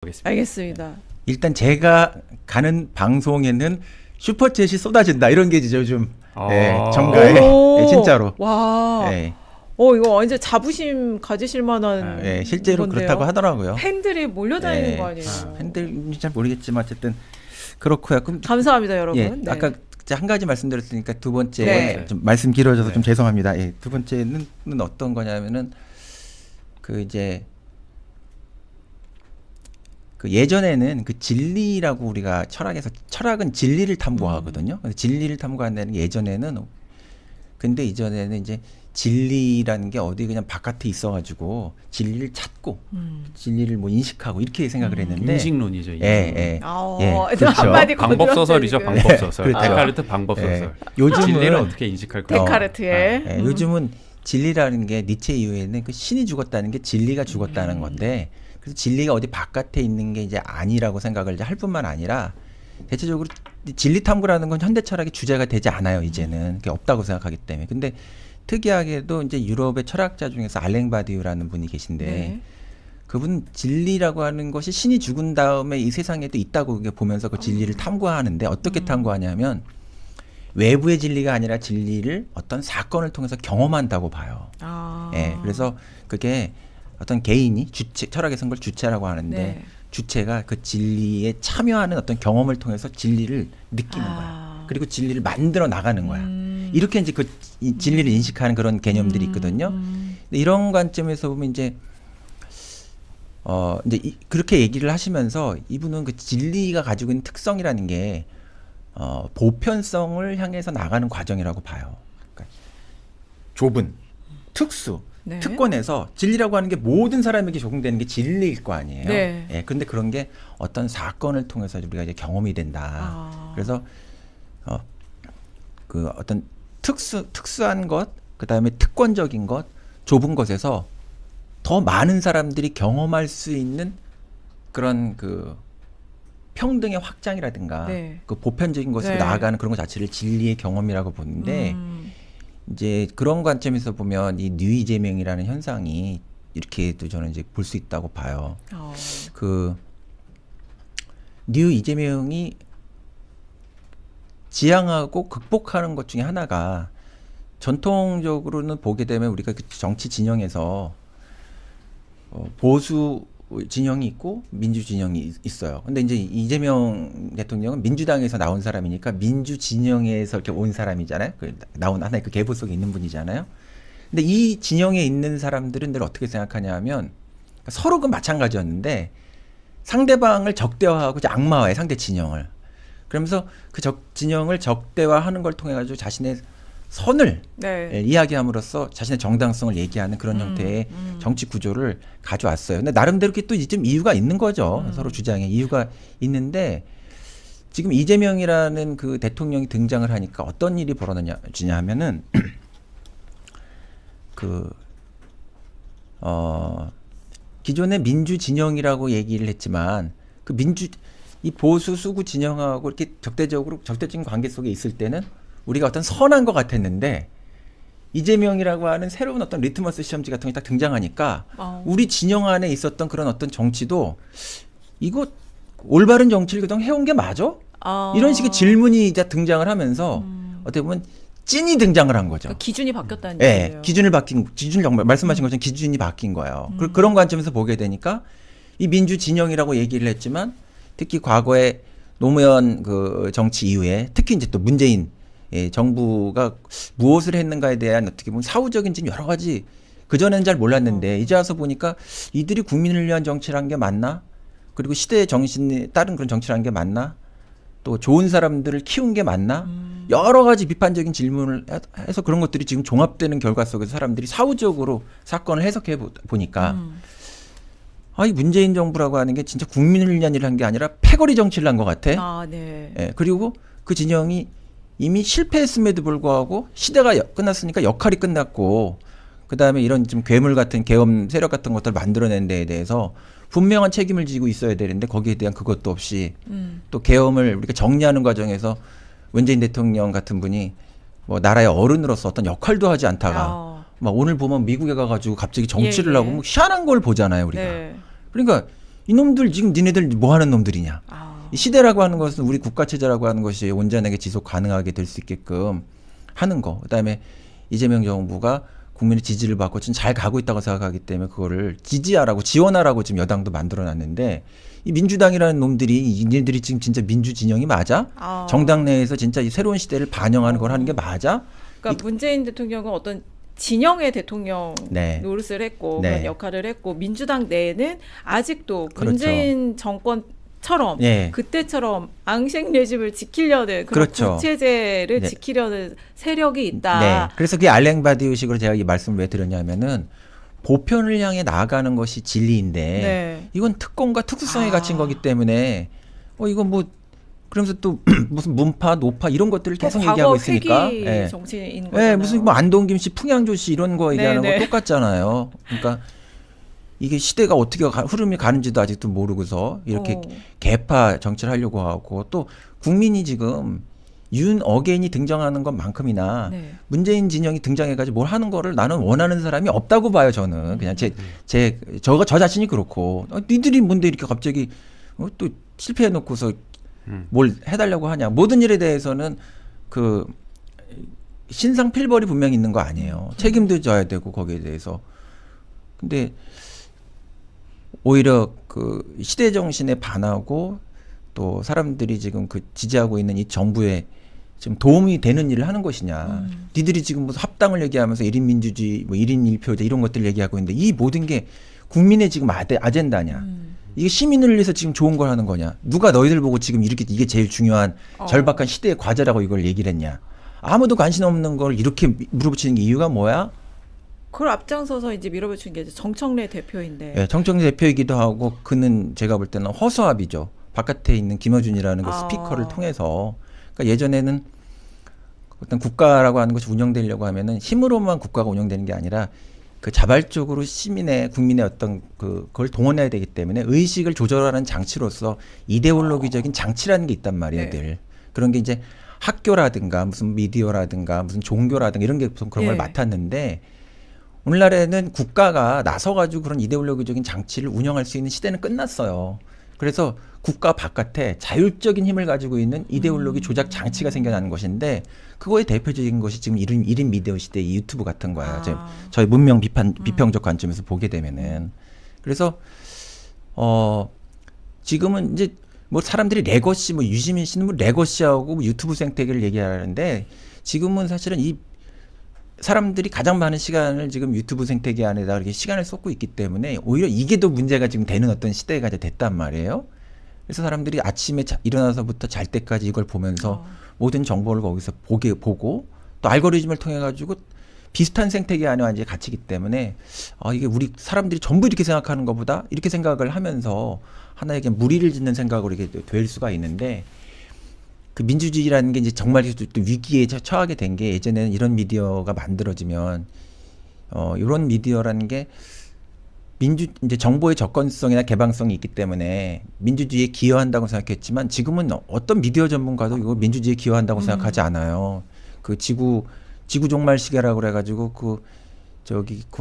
보겠습니다. 알겠습니다. 일단 제가 가는 방송에는 슈퍼챗이 쏟아진다 이런 게 이제 요즘 정가에 오. 진짜로. 와. 예, 이거 완전 자부심 가지실 만한. 실제로 건데요. 그렇다고 하더라고요. 팬들이 몰려다니는 예. 거 아니에요? 팬들인지 잘 모르겠지만 어쨌든 그렇고요. 그럼 감사합니다, 여러분. 예, 네. 아까 한 가지 말씀드렸으니까 두 번째 네. 좀 말씀 길어져서 네. 좀 죄송합니다. 예, 두 번째는 어떤 거냐면은 그 이제 그 예전에는 그 진리라고 우리가 철학은 진리를 탐구하거든요. 그래서 진리를 탐구한다는 게 예전에는 근데 이전에는 이제 진리라는 게 어디 그냥 바깥에 있어가지고 진리를 찾고 진리를 뭐 인식하고 이렇게 생각을 했는데 인식론이죠. 인식론. 예. 한마디 방법 소설이죠. 거들었어요, 방법 소설. 그렇죠. 데카르트 방법 소설. 예. 요즘은 진리를 어떻게 인식할 지금. 까? 데카르트의. 요즘은 진리라는 게 니체 이후에는 그 신이 죽었다는 게 진리가 죽었다는 건데 그래서 진리가 어디 바깥에 있는 게 이제 아니라고 생각을 이제 할 뿐만 아니라 대체적으로 진리 탐구라는 건 현대 철학의 주제가 되지 않아요. 이제는 그게 없다고 생각하기 때문에. 근데 특이하게도 이제 유럽의 철학자 중에서 알랭 바디우라는 분이 계신데 네. 그분 진리라고 하는 것이 신이 죽은 다음에 이 세상에도 있다고 그게 보면서 그 진리를 탐구하는데 어떻게 탐구하냐면 외부의 진리가 아니라 진리를 어떤 사건을 통해서 경험한다고 봐요. 예, 그래서 그게 어떤 개인이 철학에서는 걸 주체라고 하는데 네. 주체가 그 진리에 참여하는 어떤 경험을 통해서 진리를 느끼는 거야. 그리고 진리를 만들어 나가는 거야. 이렇게 이제 이 진리를 인식하는 그런 개념들이 있거든요. 근데 이런 관점에서 보면 이제 그렇게 얘기를 하시면서 이분은 그 진리가 가지고 있는 특성이라는 게 보편성을 향해서 나가는 과정이라고 봐요. 그러니까 좁은 특수 네. 특권에서 진리라고 하는 게 모든 사람에게 적용되는 게 진리일 거 아니에요. 네. 예, 그런데 그런 게 어떤 사건을 통해서 우리가 이제 경험이 된다. 그래서 그 어떤 특수한 것, 그 다음에 특권적인 것, 좁은 것에서 더 많은 사람들이 경험할 수 있는 그런 그 평등의 확장이라든가 네. 그 보편적인 것으로 네. 나아가는 그런 것 자체를 진리의 경험이라고 보는데 이제 그런 관점에서 보면 이 뉴 이재명이라는 현상이 이렇게도 저는 이제 볼 수 있다고 봐요. 그 뉴 이재명이 지향하고 극복하는 것 중에 하나가 전통적으로는 보게 되면 우리가 그 정치 진영에서 보수 진영이 있고 민주 진영이 있어요. 근데 이제 이재명 대통령은 민주당에서 나온 사람이니까 민주 진영에서 이렇게 온 사람이잖아요. 그 나온 하나의 그 계보 속에 있는 분이잖아요. 근데 이 진영에 있는 사람들은 늘 어떻게 생각하냐면 서로 그 마찬가지였는데 상대방을 적대화하고 이제 악마화해 상대 진영을. 그러면서 그 진영을 적대화하는 걸 통해 가지고 자신의 선을 네. 이야기함으로써 자신의 정당성을 얘기하는 그런 형태의 정치 구조를 가져왔어요. 근데 나름대로 그게 또 좀 이유가 있는 거죠. 서로 주장에 이유가 있는데 지금 이재명이라는 그 대통령이 등장을 하니까 어떤 일이 벌어지냐 하면은 기존의 민주 진영이라고 얘기를 했지만 그 이 보수 수구 진영하고 이렇게 적대적인 관계 속에 있을 때는 우리가 어떤 선한 것 같았는데 이재명이라고 하는 새로운 어떤 리트머스 시험지 같은 게 딱 등장하니까 우리 진영 안에 있었던 그런 어떤 정치도 이거 올바른 정치를 그동안 해온 게 맞아? 이런 식의 질문이 이제 등장을 하면서 어떻게 보면 찐이 등장을 한 거죠. 그러니까 기준이 바뀌었다는 네, 얘기예요. 기준을 정말 말씀하신 것처럼 기준이 바뀐 거예요. 그런 관점에서 보게 되니까 이 민주 진영이라고 얘기를 했지만 특히 과거에 노무현 그 정치 이후에 특히 이제 또 문재인 정부가 무엇을 했는가에 대한 어떻게 보면 사후적인 지금 여러 가지 그전에는 잘 몰랐는데 이제 와서 보니까 이들이 국민을 위한 정치를 한 게 맞나? 그리고 시대의 정신에 따른 그런 정치를 한 게 맞나? 또 좋은 사람들을 키운 게 맞나? 여러 가지 비판적인 질문을 해서 그런 것들이 지금 종합되는 결과 속에서 사람들이 사후적으로 사건을 해석해 보니까 이 문재인 정부라고 하는 게 진짜 국민을 위한 일을 한 게 아니라 패거리 정치를 한 것 같아. 네. 예, 그리고 그 진영이 이미 실패했음에도 불구하고 시대가 끝났으니까 역할이 끝났고 그다음에 이런 좀 괴물 같은 계엄 세력 같은 것들을 만들어낸 데에 대해서 분명한 책임을 지고 있어야 되는데 거기에 대한 그것도 없이 또 계엄을 우리가 정리하는 과정에서 문재인 대통령 같은 분이 뭐 나라의 어른으로서 어떤 역할도 하지 않다가 막 오늘 보면 미국에 가가지고 갑자기 정치를 하고 뭐 희한한 걸 보잖아요 우리가. 네. 그러니까 이놈들 지금 니네들 뭐 하는 놈들이냐. 아. 이 시대라고 하는 것은 우리 국가체제라고 하는 것이 온전하게 지속 가능하게 될 수 있게끔 하는 거. 그다음에 이재명 정부가 국민의 지지를 받고 지금 잘 가고 있다고 생각하기 때문에 그거를 지지하라고 지원하라고 지금 여당도 만들어놨는데 이 민주당이라는 놈들이 얘네들이 지금 진짜 민주 진영이 맞아? 아. 정당 내에서 진짜 이 새로운 시대를 반영하는 걸 하는 게 맞아? 그러니까 문재인 대통령은 어떤 진영의 대통령 네. 노릇을 했고 네. 그런 역할을 했고 민주당 내에는 아직도 그렇죠. 문재인 정권처럼 예. 그때처럼 앙식 레짐을 지키려는 그런 그렇죠. 구체제를 네. 지키려는 세력이 있다. 네. 그래서 그게 알랭바디 의식으로 제가 이 말씀을 왜 드렸냐면은 보편을 향해 나아가는 것이 진리인데 네. 이건 특권과 특수성이 아. 갇힌 거기 때문에 이건 뭐 그러면서 또 무슨 문파, 노파 이런 것들을 계속 과거 얘기하고 있으니까. 회귀 예. 정치인 거잖아요. 예, 무슨 뭐 안동김 씨, 풍양조 씨 이런 거 얘기하는 네, 네. 거 똑같잖아요. 그러니까 이게 시대가 어떻게 흐름이 가는지도 아직도 모르고서 이렇게 어. 개파 정치를 하려고 하고 또 국민이 지금 윤 어게인이 등장하는 것만큼이나 네. 문재인 진영이 등장해가지고 뭘 하는 거를 나는 원하는 사람이 없다고 봐요. 저는 그냥 저 자신이 그렇고 니들이 뭔데 이렇게 갑자기 또 실패해놓고서 뭘 해달라고 하냐. 모든 일에 대해서는 그 신상 필벌이 분명히 있는 거 아니에요. 책임도 져야 되고 거기에 대해서. 근데 오히려 그 시대 정신에 반하고 또 사람들이 지금 그 지지하고 있는 이 정부에 지금 도움이 되는 일을 하는 것이냐. 니들이 지금 무슨 합당을 얘기하면서 1인 민주주의, 뭐 1인 1표제 이런 것들 얘기하고 있는데 이 모든 게 국민의 지금 아젠다냐. 이게 시민을 위해서 지금 좋은 걸 하는 거냐. 누가 너희들 보고 지금 이렇게 이게 제일 중요한 절박한 시대의 과제라고 이걸 얘기를 했냐. 아무도 관심 없는 걸 이렇게 물어붙이는 게 이유가 뭐야? 그걸 앞장서서 이제 밀어붙인 게 이제 정청래 대표인데. 네, 정청래 대표이기도 하고 그는 제가 볼 때는 허수아비죠. 바깥에 있는 김어준이라는 그 스피커를 통해서. 그러니까 예전에는 어떤 국가라고 하는 것이 운영되려고 하면은 힘으로만 국가가 운영되는 게 아니라 그 자발적으로 시민의 국민의 어떤 그걸 동원해야 되기 때문에 의식을 조절하는 장치로서 이데올로기적인 장치라는 게 있단 말이에요. 네. 늘. 그런 게 이제 학교라든가 무슨 미디어라든가 무슨 종교라든가 이런 게 보통 그런 걸 예. 맡았는데 오늘날에는 국가가 나서가지고 그런 이데올로기적인 장치를 운영할 수 있는 시대는 끝났어요. 그래서 국가 바깥에 자율적인 힘을 가지고 있는 이데올로기 조작 장치가 생겨나는 것인데 그거의 대표적인 것이 지금 1인 미디어 시대의 유튜브 같은 거예요. 저희 문명 비평적 관점에서 보게 되면은. 그래서 지금은 이제 뭐 사람들이 레거시 뭐 유시민 씨는 뭐 레거시하고 뭐 유튜브 생태계를 얘기하는데 지금은 사실은 이 사람들이 가장 많은 시간을 지금 유튜브 생태계 안에다 이렇게 시간을 쏟고 있기 때문에 오히려 이게 더 문제가 지금 되는 어떤 시대가 이제 됐단 말이에요. 그래서 사람들이 아침에 일어나서부터 잘 때까지 이걸 보면서 모든 정보를 거기서 보고 또 알고리즘을 통해 가지고 비슷한 생태계 안에 완전히 갇히기 때문에 이게 우리 사람들이 전부 이렇게 생각하는 것보다 이렇게 생각을 하면서 하나에게 무리를 짓는 생각으로 이렇게 될 수가 있는데 그 민주주의라는 게 이제 정말 또 위기에 처하게 된 게 예전에는 이런 미디어가 만들어지면 이런 미디어라는 게 이제 정보의 접근성이나 개방성이 있기 때문에 민주주의에 기여한다고 생각했지만 지금은 어떤 미디어 전문가도 이거 민주주의에 기여한다고 생각하지 않아요. 그 지구 종말 시계라고 그래가지고 그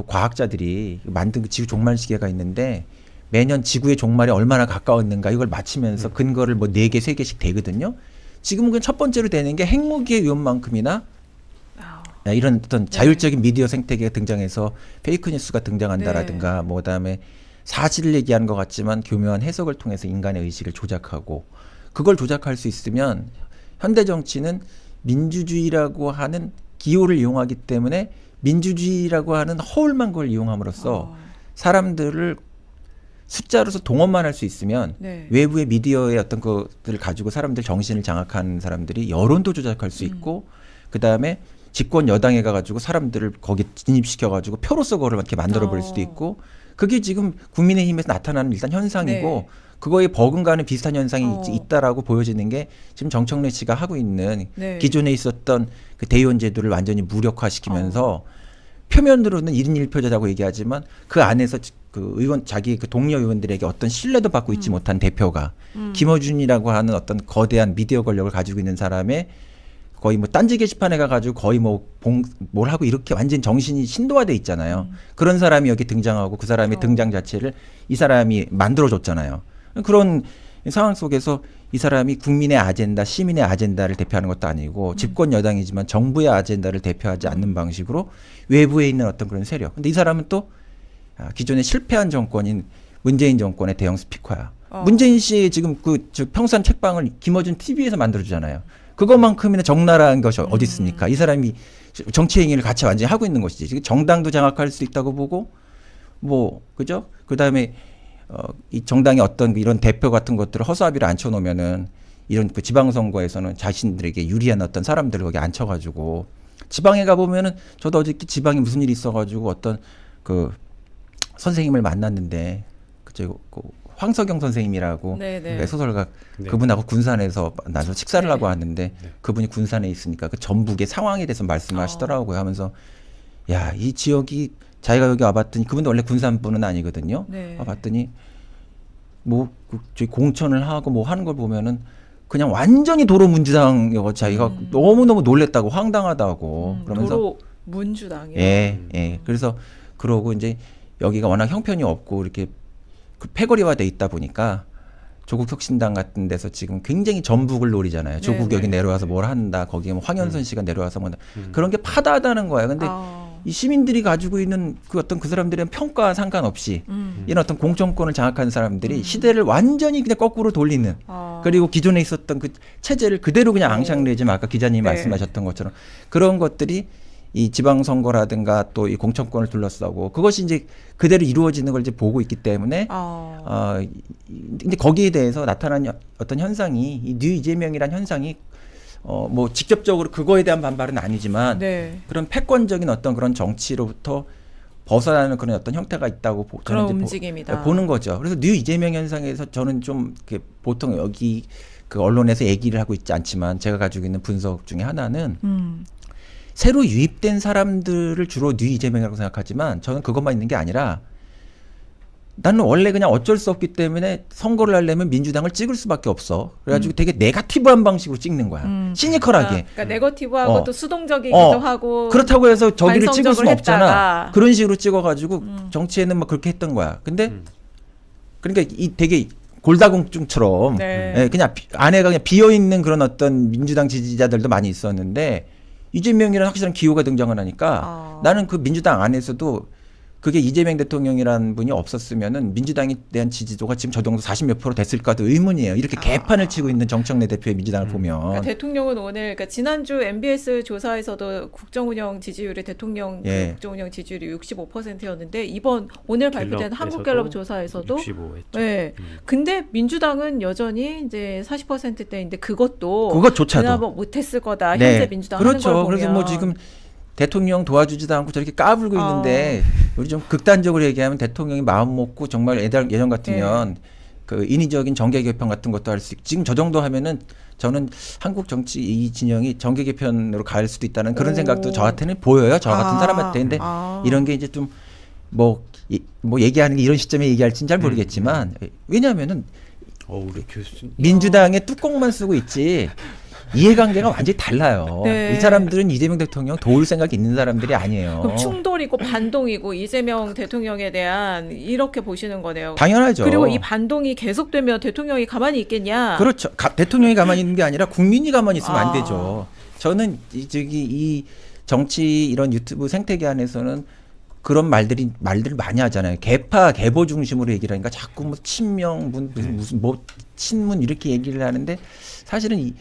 과학자들이 만든 그 지구 종말 시계가 있는데 매년 지구의 종말이 얼마나 가까웠는가 이걸 맞추면서 근거를 뭐 4개, 3개씩 되거든요. 지금은 그냥 첫 번째로 되는 게 핵무기의 위험만큼이나 이런 어떤 자율적인 미디어 생태계가 등장해서 페이크 뉴스가 등장한다라든가 뭐 그다음에 사실을 얘기하는 것 같지만 교묘한 해석을 통해서 인간의 의식을 조작하고 그걸 조작할 수 있으면 현대 정치는 민주주의라고 하는 기호를 이용하기 때문에 민주주의라고 하는 허울만 걸 이용함으로써 사람들을 숫자로서 동원만 할 수 있으면 외부의 미디어의 어떤 것들을 가지고 사람들 정신을 장악하는 사람들이 여론도 조작할 수 있고 그다음에 집권 여당에 가가지고 사람들을 거기 진입시켜가지고 표로서 그걸 이렇게 만들어버릴 수도 있고 그게 지금 국민의힘에서 나타나는 일단 현상이고 그거에 버금가는 비슷한 현상이 있다라고 보여지는 게 지금 정청래 씨가 하고 있는 기존에 있었던 그 대의원 제도를 완전히 무력화시키면서 표면으로는 1인 1표제라고 얘기하지만 그 안에서 그 의원 자기 그 동료 의원들에게 어떤 신뢰도 받고 있지 못한 대표가 김어준이라고 하는 어떤 거대한 미디어 권력을 가지고 있는 사람의 거의 뭐 딴지 게시판에 가가지고 거의 뭐 뭘 하고 이렇게 완전 정신이 신도화돼 있잖아요. 그런 사람이 여기 등장하고 그 사람의 등장 자체를 이 사람이 만들어줬잖아요. 그런 상황 속에서 이 사람이 국민의 아젠다, 시민의 아젠다를 대표하는 것도 아니고 집권 여당이지만 정부의 아젠다를 대표하지 않는 방식으로 외부에 있는 어떤 그런 세력. 근데 이 사람은 또 기존에 실패한 정권인 문재인 정권의 대형 스피커야. 문재인 씨 지금 저 평산 책방을 김어준 TV에서 만들어주잖아요. 그것만큼이나 적나라한 것이 어디 있습니까? 이 사람이 정치 행위를 같이 완전히 하고 있는 것이지. 정당도 장악할 수 있다고 보고, 뭐 그죠? 그 다음에 이 정당의 어떤 이런 대표 같은 것들을 허수아비를 앉혀놓으면은 이런 그 지방선거에서는 자신들에게 유리한 어떤 사람들을 거기 앉혀가지고 지방에 가보면은 저도 어저께 지방에 무슨 일이 있어가지고 어떤 그 선생님을 만났는데 그죠? 황석영 선생님이라고 네네. 소설가 네. 그분하고 군산에서 만나서 식사를 네. 하고 왔는데 그분이 군산에 있으니까 그 전북의 상황에 대해서 말씀하시더라고요. 하면서 야, 이 지역이 자기가 여기 와봤더니 그분도 원래 군산 분은 아니거든요. 네. 와봤더니 뭐 저희 공천을 하고 뭐 하는 걸 보면은 그냥 완전히 도로 민주당이고 자기가 너무너무 놀랬다고 황당하다고 그러면서 도로 민주당이요. 예. 그래서 그러고 이제 여기가 워낙 형편이 없고 이렇게 그 패거리화돼 있다 보니까 조국 혁신당 같은 데서 지금 굉장히 전북을 노리잖아요. 조국 네, 여기 네. 내려와서 뭘 한다. 거기에 뭐 황현선 씨가 내려와서 뭐 그런 게 파다하다는 거예요. 근데 이 시민들이 가지고 있는 그 어떤 그 사람들의 평가와 상관없이 이런 어떤 공정권을 장악하는 사람들이 시대를 완전히 그냥 거꾸로 돌리는 그리고 기존에 있었던 그 체제를 그대로 그냥 앙샹레지만 아까 기자님이 네. 말씀하셨던 것처럼 그런 것들이 이 지방선거라든가 또 이 공천권을 둘러싸고 그것이 이제 그대로 이루어지는 걸 이제 보고 있기 때문에 근데 거기에 대해서 나타난 어떤 현상이 이 뉴 이재명이란 현상이 뭐 직접적으로 그거에 대한 반발은 아니지만 네. 그런 패권적인 어떤 그런 정치로부터 벗어나는 그런 어떤 형태가 있다고 그런 저는 이제 움직임이다. 보는 거죠. 그래서 뉴 이재명 현상에서 저는 좀 이렇게 보통 여기 그 언론에서 얘기를 하고 있지 않지만 제가 가지고 있는 분석 중에 하나는 새로 유입된 사람들을 주로 뉴 이재명이라고 생각하지만 저는 그것만 있는 게 아니라 나는 원래 그냥 어쩔 수 없기 때문에 선거를 하려면 민주당을 찍을 수밖에 없어. 그래가지고 되게 네거티브한 방식으로 찍는 거야. 시니컬하게. 그러니까 네거티브하고 또 수동적이기도 하고 그렇다고 해서 저기를 찍을 수는 반성적으로 없잖아. 했다가. 그런 식으로 찍어가지고 정치에는 막 그렇게 했던 거야. 근데 그러니까 이 되게 골다공증처럼 네. 예, 그냥 안에가 그냥 비어 있는 그런 어떤 민주당 지지자들도 많이 있었는데 이재명이라는 확실한 기호가 등장을 하니까 나는 그 민주당 안에서도 그게 이재명 대통령이라는 분이 없었으면은 민주당에 대한 지지도가 지금 저 정도 40몇 % 됐을까도 의문이에요. 이렇게 개판을 치고 있는 정청래 대표의 민주당을 보면. 그러니까 대통령은 오늘 그러니까 지난주 MBS 조사에서도 국정운영 지지율이 대통령 그 예. 국정운영 지지율이 65%였는데 이번 오늘 발표된 한국갤럽 조사에서도 65했죠. 네. 근데 민주당은 여전히 이제 40%대인데 그것도 그것조차도. 그나마 못했을 거다. 네. 현재 민주당 그렇죠. 하는 걸 보면. 그래서 뭐 지금 대통령 도와주지도 않고 저렇게 까불고 있는데 우리 좀 극단적으로 얘기하면 대통령이 마음 먹고 정말 예전 같으면 그 인위적인 정계 개편 같은 것도 할 수 있고 지금 저 정도 하면은 저는 한국 정치 이 진영이 정계 개편으로 갈 수도 있다는 그런 생각도 저한테는 보여요. 저 같은 사람한테. 근데 이런 게 이제 좀 뭐 얘기하는 게 이런 시점에 얘기할지는 잘 모르겠지만 왜냐하면은 우리 교수님. 민주당의 뚜껑만 쓰고 있지 이해관계가 완전히 달라요. 네. 이 사람들은 이재명 대통령 도울 생각이 있는 사람들이 아니에요. 그럼 충돌이고 반동이고 이재명 대통령에 대한 이렇게 보시는 거네요. 당연하죠. 그리고 이 반동이 계속되면 대통령이 가만히 있겠냐? 그렇죠. 대통령이 가만히 있는 게 아니라 국민이 가만히 있으면 안 되죠. 저는 이 정치 이런 유튜브 생태계 안에서는 그런 말들을 많이 하잖아요. 개파 개보 중심으로 얘기를 하니까 자꾸 뭐 친명 무슨 뭐 친문 이렇게 얘기를 하는데 사실은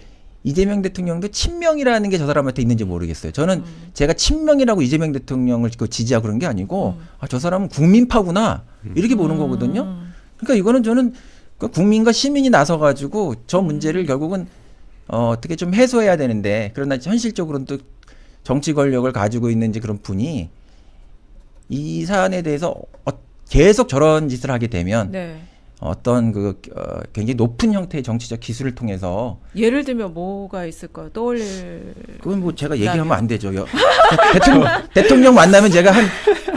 이재명 대통령도 친명이라는 게 저 사람한테 있는지 모르겠어요. 저는 제가 친명이라고 이재명 대통령을 지지하고 그런 게 아니고 저 사람은 국민파구나 이렇게 보는 거거든요. 그러니까 이거는 저는 국민과 시민이 나서 가지고 저 문제를 결국은 어떻게 좀 해소해야 되는데 그러나 현실적으로는 또 정치 권력을 가지고 있는지 그런 분이 이 사안에 대해서 계속 저런 짓을 하게 되면 네. 어떤 굉장히 높은 형태의 정치적 기술을 통해서 예를 들면 뭐가 있을까요? 떠올릴 그건 뭐 제가 얘기하면 안 되죠. 대통령 만나면 제가 한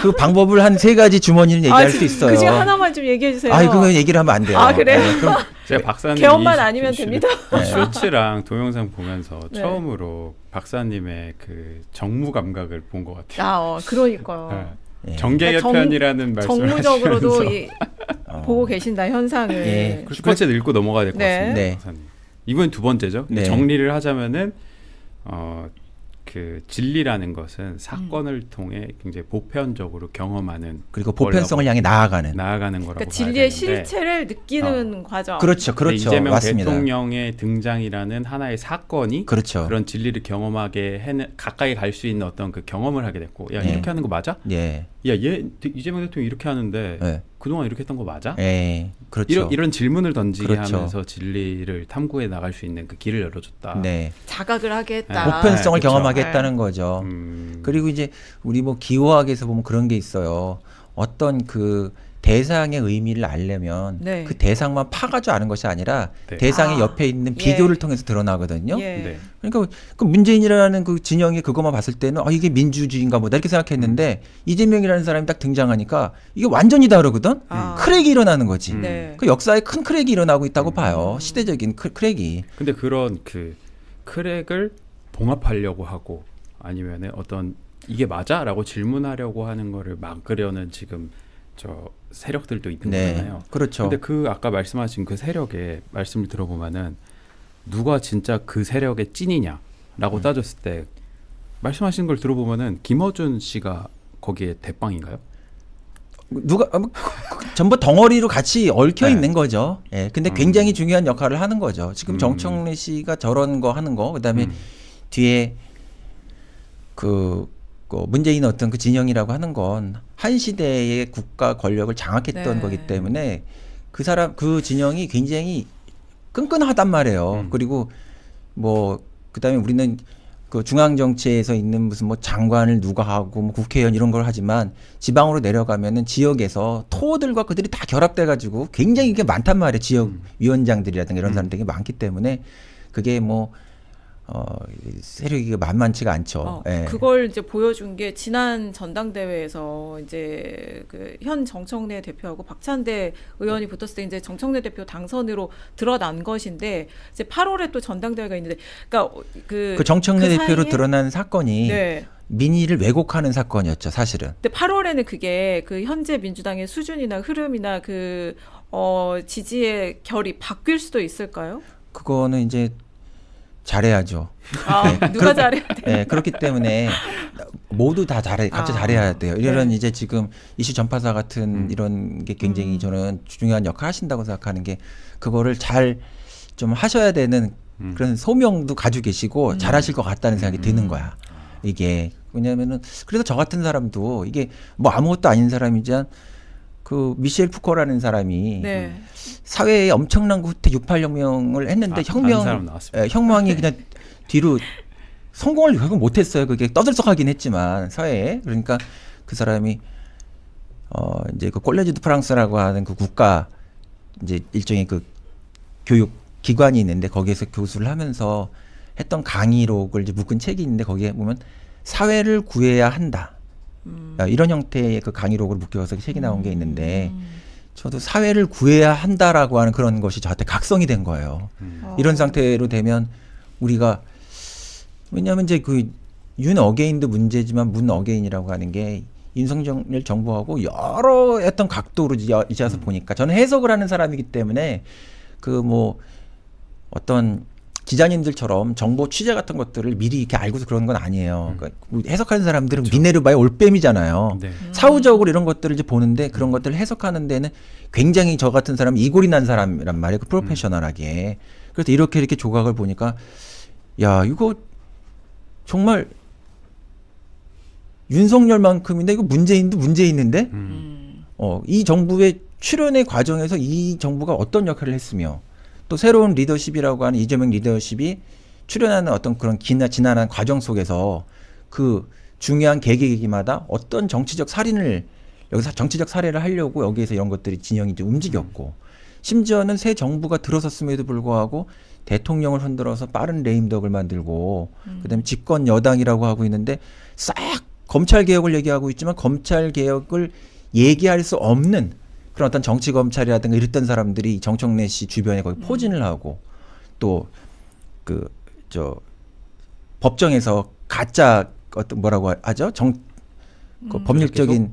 그 방법을 한 3가지 주머니는 얘기할 수 있어요. 그중에 하나만 좀 얘기해 주세요. 아이 그거 얘기를 하면 안 돼요. 아, 그래요? 네, 그럼 제가 박사님 개엄만 아니면 됩니다. 쇼츠랑 동영상 보면서 네. 처음으로 박사님의 그 정무 감각을 본 것 같아요. 아, 그러니까요. 네. 예. 정계개편이라는 말씀을 정무적으로도 하시면서 보고 계신다 현상을. 예. 첫 번째 읽고 넘어가야 될 것 네. 같습니다. 네. 박사님. 이번 두 번째죠. 근데 네. 정리를 하자면은 그 진리라는 것은 사건을 통해 굉장히 보편적으로 경험하는 그리고 보편성을 향해 나아가는. 나아가는 거라고 그러니까 봐야 진리의 되는데 실체를 느끼는 과정. 그렇죠, 근데 그렇죠. 이재명 맞습니다. 대통령의 등장이라는 하나의 사건이 그렇죠. 그런 진리를 경험하게 가까이 갈 수 있는 어떤 그 경험을 하게 됐고, 야 네. 이렇게 하는 거 맞아? 예, 야 얘 이재명 대통령 이렇게 하는데 예, 그동안 이렇게 했던 거 맞아? 예, 그렇죠. 이런 질문을 던지게 그렇죠. 하면서 진리를 탐구해 나갈 수 있는 그 길을 열어줬다. 네, 자각을 하게 했다. 보편성을 그렇죠. 경험하겠다는 거죠. 그리고 이제 우리 뭐 기호학에서 보면 그런 게 있어요. 어떤 그 대상의 의미를 알려면 네. 그 대상만 파가지고 아는 것이 아니라 네. 대상의 아, 옆에 있는 예. 비교를 통해서 드러나거든요. 예. 네. 그러니까 그 문재인이라는 그 진영이 그것만 봤을 때는 이게 민주주의인가 보다 이렇게 생각했는데 이재명이라는 사람이 딱 등장하니까 이게 완전히 다르거든. 아. 크랙이 일어나는 거지. 네. 그 역사에 큰 크랙이 일어나고 있다고 봐요. 시대적인 크랙이. 근데 그런 그 크랙을 봉합하려고 하고 아니면은 어떤 이게 맞아라고 질문하려고 하는 거를 막으려는 지금 저 세력들도 있는 네, 거잖아요. 그렇죠. 근데 그 아까 말씀하신 그 세력의 말씀을 들어보면은 누가 진짜 그 세력의 찐이냐라고 따졌을 때 말씀하신 걸 들어보면은 김어준 씨가 거기에 대빵인가요? 누가 전부 덩어리로 같이 얽혀 네. 있는 거죠. 예. 근데 굉장히 중요한 역할을 하는 거죠. 지금 음. 정청래 씨가 저런 거 하는 거, 그다음에 뒤에 그 문재인 어떤 그 진영이라고 하는 건 한 시대의 국가 권력을 장악했던 네. 거기 때문에 그 사람 그 진영이 굉장히 끈끈하단 말이에요. 그리고 뭐 그다음에 우리는 그 중앙 정치에서 있는 무슨 뭐 장관을 누가 하고 뭐 국회의원 이런 걸 하지만 지방으로 내려가면은 지역에서 토들과 그들이 다 결합돼 가지고 굉장히 이게 많단 말이에요. 지역 위원장들이라든가 이런 사람들이 되게 많기 때문에 그게 뭐 세력이 만만치가 않죠. 예. 그걸 이제 보여준 게 지난 전당대회에서 이제 그 현 정청래 대표하고 박찬대 의원이 붙었을 때 이제 정청래 대표 당선으로 드러난 것인데 이제 8월에 또 전당대회가 있는데, 그러니까 그 정청래 그 대표로 사이에- 드러난 사건이 네. 민의를 왜곡하는 사건이었죠, 사실은. 근데 8월에는 그게 그 현재 민주당의 수준이나 흐름이나 그 지지의 결이 바뀔 수도 있을까요? 그거는 이제 잘해야죠. 누가 잘해야 돼? 네, 그렇기 때문에 모두 다 각자 잘해야 돼요. 이런 네. 이제 지금 이슈 전파사 같은 이런 게 굉장히 저는 중요한 역할 하신다고 생각하는 게 그거를 잘 좀 하셔야 되는 그런 소명도 가지고 계시고 잘하실 것 같다는 생각이 드는 거야. 이게 왜냐면은 그래서 저 같은 사람도 이게 뭐 아무것도 아닌 사람이지만 그 미셸 푸코라는 사람이 네. 사회에 엄청난 후퇴 6.8혁명을 했는데 아는 사람 나왔습니다. 혁명이 그냥 뒤로 성공을 결국 못했어요. 그게 떠들썩하긴 했지만 사회에. 그러니까 그 사람이 이제 그 콜레지 드 프랑스라고 하는 그 국가 이제 일종의 그 교육 기관이 있는데 거기에서 교수를 하면서 했던 강의록을 이제 묶은 책이 있는데 거기에 보면 사회를 구해야 한다. 이런 형태의 그 강의록을 묶여서 책이 나온 게 있는데 저도 사회를 구해야 한다라고 하는 그런 것이 저한테 각성이 된 거예요. 이런 상태로 되면 우리가 왜냐하면 이제 그 윤 어게인도 문제지만 문 어게인이라고 하는 게 윤석열 정부하고 여러 어떤 각도로 이제와서 보니까 저는 해석을 하는 사람이기 때문에 그 뭐 어떤 기자님들처럼 정보 취재 같은 것들을 미리 이렇게 알고서 그런 건 아니에요. 그러니까 해석하는 사람들은 미네르바의 올빼미잖아요. 네. 사후적으로 이런 것들을 이제 보는데 그런 것들을 해석하는 데는 굉장히 저 같은 사람 이골이 난 사람이란 말이에요. 그 프로페셔널하게. 그래서 이렇게 조각을 보니까 야 이거 정말 윤석열만큼인데 이거 문재인도 문제있는데 이 정부의 출연의 과정에서 이 정부가 어떤 역할을 했으며 또 새로운 리더십이라고 하는 이재명 리더십이 출연하는 어떤 그런 지난한 과정 속에서 그 중요한 계기마다 어떤 정치적 살인을 여기서 정치적 살해를 하려고 여기에서 이런 것들이 진영이 이제 움직였고 심지어는 새 정부가 들어섰음에도 불구하고 대통령을 흔들어서 빠른 레임덕을 만들고 그다음에 집권 여당이라고 하고 있는데 싹 검찰 개혁을 얘기하고 있지만 검찰 개혁을 얘기할 수 없는 그런 어떤 정치 검찰이라든가 이랬던 사람들이 정청래 씨 주변에 거기 포진을 하고 또 그 법정에서 가짜 어떤 뭐라고 하죠? 그 법률적인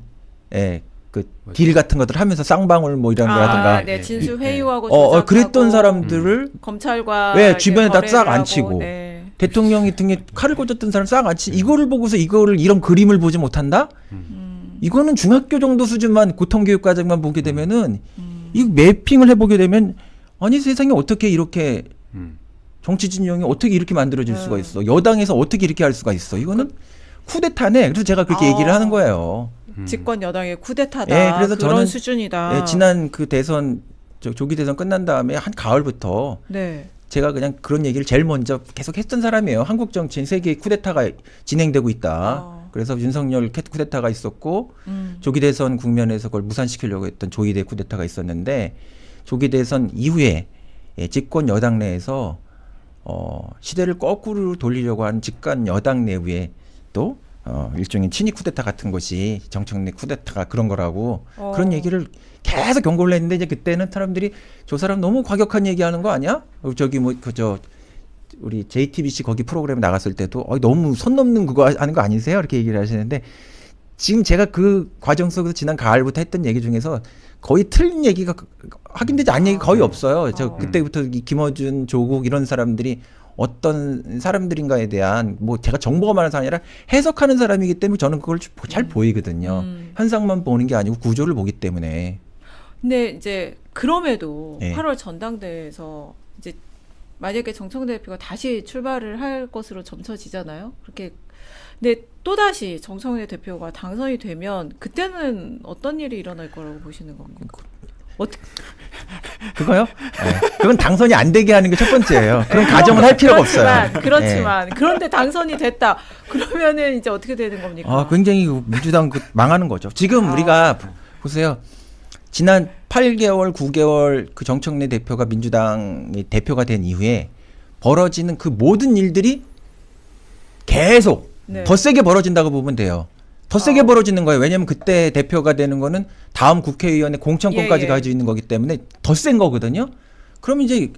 그 딜 같은 것들 하면서 쌍방울 뭐 이런 거라든가 네, 진술 회유하고 조작하고 그랬던 사람들을 검찰과 왜 이렇게 주변에다 거래를 싹 하고, 앉히고 네. 대통령이 등에 칼을 꽂았던 사람 싹 앉히 이거를 보고서 이거를 이런 그림을 보지 못한다? 이거는 중학교 정도 수준만 고통교육 과정만 보게 되면은 이 매핑을 해보게 되면 아니 세상에 어떻게 이렇게 정치 진영이 어떻게 이렇게 만들어질 수가 있어? 여당에서 어떻게 이렇게 할 수가 있어? 이거는 쿠데타네. 그래서 제가 그렇게 얘기를 하는 거예요. 집권 여당의 쿠데타다. 예, 그래서 그런 저는 수준이다. 예, 지난 그 대선 조기 대선 끝난 다음에 한 가을부터 네. 제가 그냥 그런 얘기를 제일 먼저 계속 했던 사람이에요. 한국 정치인 세계의 쿠데타가 진행되고 있다. 그래서 윤석열 쿠데타가 있었고 조기 대선 국면에서 그걸 무산시키려고 했던 조이대 쿠데타가 있었는데 조기 대선 이후에 집권 여당 내에서 시대를 거꾸로 돌리려고 하는 집권 여당 내부에 또 일종의 친이 쿠데타 같은 것이 정청래 쿠데타가 그런 거라고 그런 얘기를 계속 경고를 했는데 이제 그때는 사람들이 저 사람 너무 과격한 얘기하는 거 아니야? 저기 뭐 그저 우리 JTBC 거기 프로그램에 나갔을 때도 너무 선 넘는 그거 하는 거 아니세요? 이렇게 얘기를 하시는데 지금 제가 그 과정 속에서 지난 가을부터 했던 얘기 중에서 거의 틀린 얘기가 확인되지 않은 얘기 거의 없어요. 저 그때부터 김어준, 조국 이런 사람들이 어떤 사람들인가에 대한 뭐 제가 정보가 많은 사람이 아니라 해석하는 사람이기 때문에 저는 그걸 잘 보이거든요. 현상만 보는 게 아니고 구조를 보기 때문에. 근데 이제 그럼에도 네. 8월 전당대회에서 이제 만약에 정청래 대표가 다시 출마를 할 것으로 점쳐지잖아요. 그렇게 근데 또다시 정청래 대표가 당선이 되면 그때는 어떤 일이 일어날 거라고 보시는 겁니까? 어떻게 그거요? 네. 그건 당선이 안 되게 하는 게 첫 번째예요. 그런 가정을 할 필요가 없어요. 그렇지만 그런데 당선이 됐다. 그러면은 이제 어떻게 되는 겁니까? 굉장히 민주당 망하는 거죠. 지금 우리가 보세요. 지난 8개월, 9개월 그 정청래 대표가 민주당의 대표가 된 이후에 벌어지는 그 모든 일들이 계속 네. 더 세게 벌어진다고 보면 돼요. 더 세게 벌어지는 거예요. 왜냐하면 그때 대표가 되는 거는 다음 국회의원의 공천권까지 가지고 있는 거기 때문에 더 센 거거든요. 그럼 이제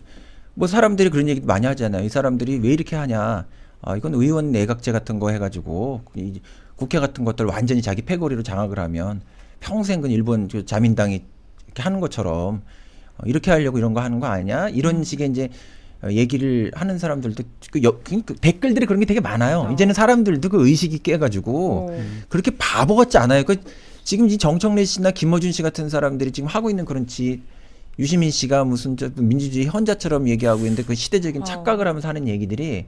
뭐 사람들이 그런 얘기 많이 하잖아요. 이 사람들이 왜 이렇게 하냐. 이건 의원 내각제 같은 거 해가지고 이 국회 같은 것들 완전히 자기 패거리로 장악을 하면 평생 그 일본 그 자민당이 이렇게 하는 것처럼 이렇게 하려고 이런 거 하는 거 아니냐. 이런 식의 이제 얘기를 하는 사람들도 그 댓글들이 그런 게 되게 많아요. 이제는 사람들도 그 의식이 깨가지고 그렇게 바보 같지 않아요. 지금 이 정청래 씨나 김어준 씨 같은 사람들이 지금 하고 있는 그런 유시민 씨가 무슨 민주주의 현자처럼 얘기하고 있는데 그 시대적인 착각을 하면서 하는 얘기들이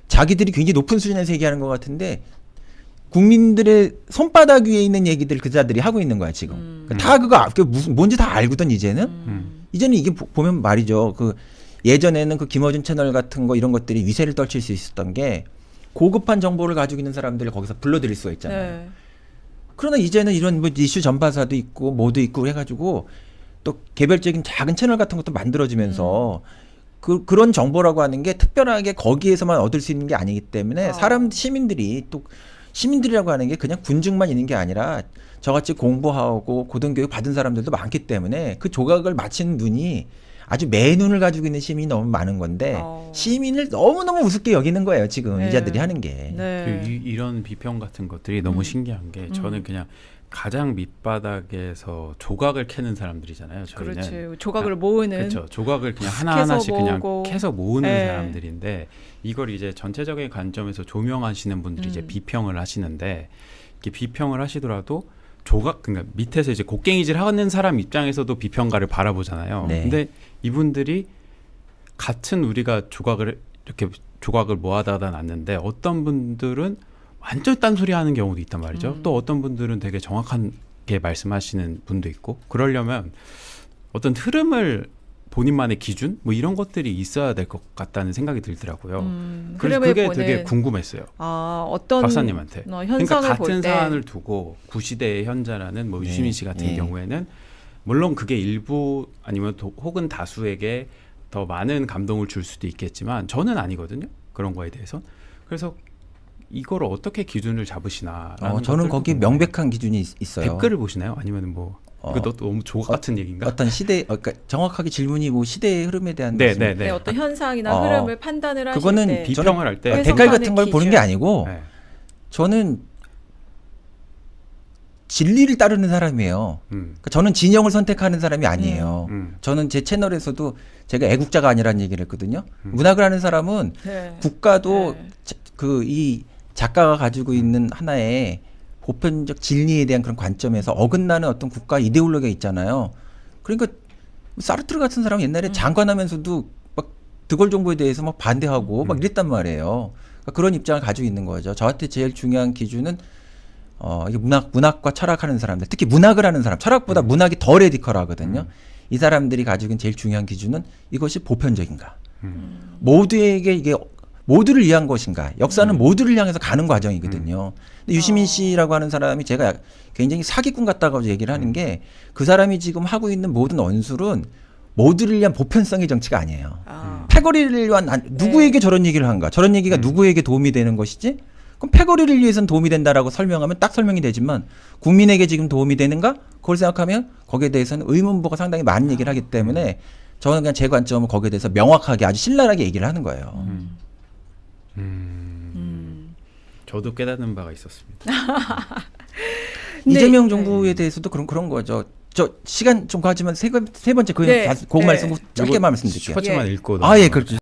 자기들이 굉장히 높은 수준에서 얘기하는 것 같은데 국민들의 손바닥 위에 있는 얘기들 그자들이 하고 있는 거야 지금. 다 그거 무슨 뭔지 다 알거든 이제는. 이제는 이게 보면 말이죠. 예전에는 그 김어준 채널 같은 거 이런 것들이 위세를 떨칠 수 있었던 게 고급한 정보를 가지고 있는 사람들을 거기서 불러들일 수가 있잖아요. 네. 그러나 이제는 이런 뭐 이슈 전파사도 있고 뭐도 있고 해가지고 또 개별적인 작은 채널 같은 것도 만들어지면서 그런 정보라고 하는 게 특별하게 거기에서만 얻을 수 있는 게 아니기 때문에 시민들이라고 하는 게 그냥 군중만 있는 게 아니라 저같이 공부하고 고등교육 받은 사람들도 많기 때문에 그 조각을 맞히는 눈이 아주 매눈을 가지고 있는 시민이 너무 많은 건데 시민을 너무너무 우습게 여기는 거예요. 지금 이자들이 하는 게. 네. 이런 비평 같은 것들이 너무 신기한 게 저는 그냥 가장 밑바닥에서 조각을 캐는 사람들이잖아요. 저희는. 그렇지. 조각을 모으는. 그렇죠. 조각을 그냥 하나하나씩 그냥 캐서 모으는 네. 사람들인데 이걸 이제 전체적인 관점에서 조명하시는 분들이 이제 비평을 하시는데 이렇게 비평을 하시더라도 그러니까 밑에서 이제 곡괭이질 하는 사람 입장에서도 비평가를 바라보잖아요. 네. 근데 이분들이 같은 우리가 이렇게 조각을 모아다가 놨는데 어떤 분들은 완전 딴소리 하는 경우도 있단 말이죠. 또 어떤 분들은 되게 정확하게 말씀하시는 분도 있고 그러려면 어떤 흐름을 본인만의 기준 뭐 이런 것들이 있어야 될 것 같다는 생각이 들더라고요. 그래서 그게 되게 궁금했어요. 어떤 박사님한테. 현상을 그러니까 같은 볼 때. 사안을 두고 구시대의 현자라는 뭐 유시민 씨 같은 경우에는 물론 그게 일부 아니면 혹은 다수에게 더 많은 감동을 줄 수도 있겠지만 저는 아니거든요. 그런 거에 대해서. 그래서 이걸 어떻게 기준을 잡으시나? 저는 거기 명백한 기준이 있어요. 댓글을 보시나요? 아니면 뭐 이거 너무 조각 같은 얘기인가? 어떤 시대, 그러니까 정확하게 질문이 뭐 시대의 흐름에 대한 네, 말씀. 네, 네, 네. 어떤 현상이나 흐름을 판단을 하실 그거는 때 비평을 할 때 해석- 댓글 같은 걸 기준. 보는 게 아니고 네. 저는 진리를 따르는 사람이에요. 음, 그러니까 저는 진영을 선택하는 사람이 아니에요. 음. 저는 제 채널에서도 제가 애국자가 아니라는 얘기를 했거든요. 문학을 하는 사람은 네. 국가도 네. 그 이 작가가 가지고 있는 하나의 보편적 진리에 대한 그런 관점에서 어긋나는 어떤 국가 이데올로기가 있잖아요. 그러니까 사르트르 같은 사람은 옛날에 장관하면서도 막 드골 정부에 대해서 막 반대하고 막 이랬단 말이에요. 그러니까 그런 입장을 가지고 있는 거죠. 저한테 제일 중요한 기준은 이게 문학과 철학하는 사람들, 특히 문학을 하는 사람, 철학보다 문학이 더 레디컬하거든요. 이 사람들이 가지고 있는 제일 중요한 기준은 이것이 보편적인가. 모두에게 이게 모두를 위한 것인가. 역사는 모두를 향해서 가는 과정이거든요. 근데 유시민 씨라고 하는 사람이 제가 굉장히 사기꾼 같다고 얘기를 하는 게 그 사람이 지금 하고 있는 모든 언술은 모두를 위한 보편성의 정치가 아니에요. 패거리를 위한 누구에게 저런 얘기를 한가? 저런 얘기가 누구에게 도움이 되는 것이지? 그럼 패거리를 위해서는 도움이 된다라고 설명하면 딱 설명이 되지만 국민에게 지금 도움이 되는가? 그걸 생각하면 거기에 대해서는 의문부가 상당히 많은 얘기를 하기 때문에 저는 그냥 제 관점은 거기에 대해서 명확하게 아주 신랄하게 얘기를 하는 거예요. 저도 깨닫는 바가 있었습니다. 이재명 네. 정부에 대해서도 그런 거죠. 저 시간 좀 가지만 세 번째 그 네. 그 네. 말씀 짧게만 이거 말씀드릴게요. 슈퍼챗만 예. 읽고 아, 예, 그렇죠.